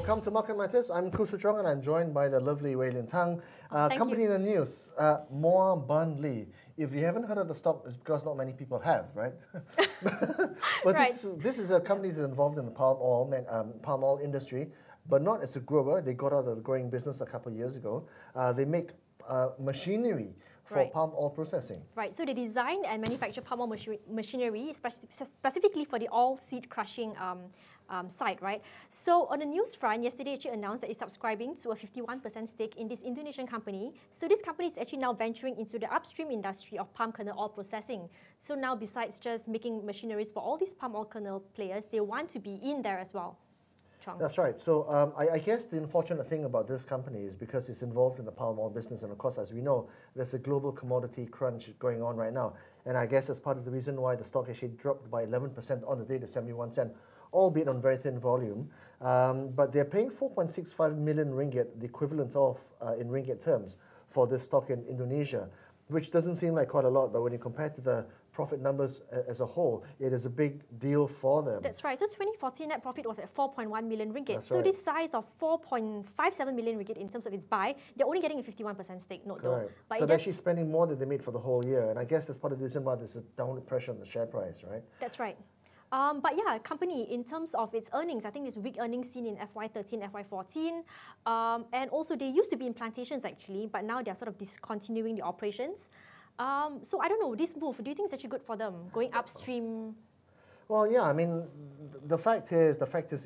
Welcome to Market Matters. I'm Khoo Chuang and I'm joined by the lovely Lynn Tang. Company in the news, Muar. If you haven't heard of the stock, it's because not many people have, right? But right. this is a company that's involved in the palm oil industry, but not as a grower. They got out of the growing business a couple of years ago. They make machinery for palm oil processing. Right, so they design and manufacture palm oil machinery, specifically for the oil seed crushing side, right? So on the news front, yesterday actually announced that it's subscribing to a 51% stake in this Indonesian company. So this company is actually now venturing into the upstream industry of palm kernel oil processing. So now besides just making machineries for all these palm oil kernel players, they want to be in there as well. Chuang. That's right. So I guess the unfortunate thing about this company is because it's involved in the palm oil business, and of course, as we know, there's a global commodity crunch going on right now. And I guess that's part of the reason why the stock actually dropped by 11% on the day to 71 cents. Albeit on very thin volume, but they're paying 4.65 million ringgit, the equivalent of, in ringgit terms, for this stock in Indonesia, which doesn't seem like quite a lot, but when you compare to the profit numbers as a whole, it is a big deal for them. That's right. So 2014 net profit was at 4.1 million ringgit. That's so right. This size of 4.57 million ringgit in terms of its buy, they're only getting a 51% stake, note though. But so they're actually spending more than they made for the whole year, and I guess that's part of the reason why there's a downward pressure on the share price, right? That's right. But yeah, company, in terms of its earnings, I think there's weak earnings seen in FY13, FY14. And also, they used to be in plantations, actually, but now they're sort of discontinuing the operations. So I don't know, this move, do you think it's actually good for them, going upstream? Well, yeah, I mean, the fact is,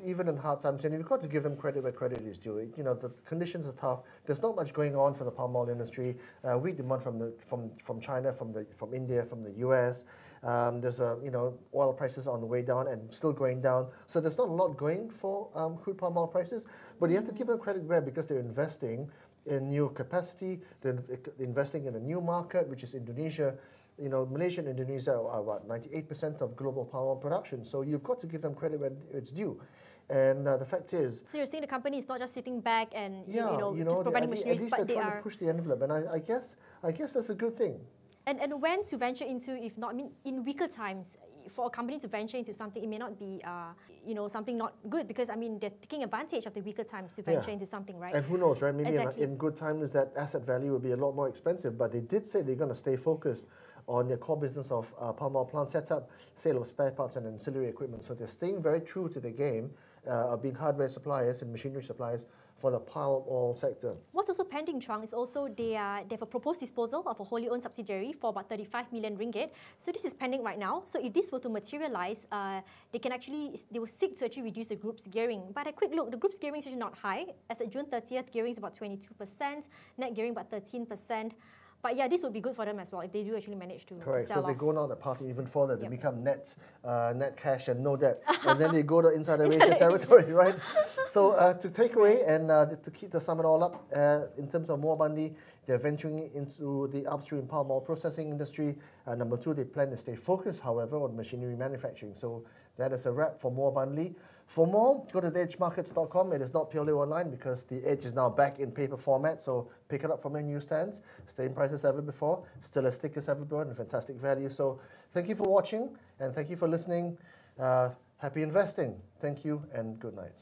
even in hard times, and you've got to give them credit where credit is due. You know, the conditions are tough. There's not much going on for the palm oil industry. Weak demand from China, from India, from the US. There's oil prices on the way down and still going down. So there's not a lot going for crude palm oil prices. But you have to give them credit where, because they're investing in new capacity. They're investing in a new market, which is Indonesia. You know, Malaysia and Indonesia are what, 98% of global palm oil production. So you've got to give them credit where it's due. And the fact is... So you're saying the company is not just sitting back and just providing machineries, at least but they're trying to push the envelope. And I guess that's a good thing. And when to venture into, if not, I mean, in weaker times, for a company to venture into something, it may not be, something not good, because, I mean, they're taking advantage of the weaker times to venture into something, right? And who knows, right? Maybe exactly. in good times that asset value will be a lot more expensive, but they did say they're going to stay focused on their core business of palm oil plant setup, sale of spare parts and ancillary equipment. So they're staying very true to the game of being hardware suppliers and machinery suppliers for the palm oil sector. What's also pending, Chuang, is also they have a proposed disposal of a wholly owned subsidiary for about 35 million ringgit. So this is pending right now. So if this were to materialize, they will seek to actually reduce the group's gearing. But a quick look, the group's gearing is actually not high. As of June 30th, gearing is about 22%, net gearing about 13%. But yeah, this would be good for them as well if they do actually manage to Correct. sell so they go on the party even further. They Yep. become net cash and no debt. And then they go to insider rating territory, right? So to take away and to sum it all up, in terms of Muar, they're venturing into the upstream palm oil processing industry. Number two, they plan to stay focused, however, on machinery manufacturing. So that is a wrap for Muar. For more, go to theedgemarkets.com. It is not purely online because the Edge is now back in paper format. So pick it up from your newsstands. Same price as ever before. Still as thick as ever before and fantastic value. So thank you for watching and thank you for listening. Happy investing. Thank you and good night.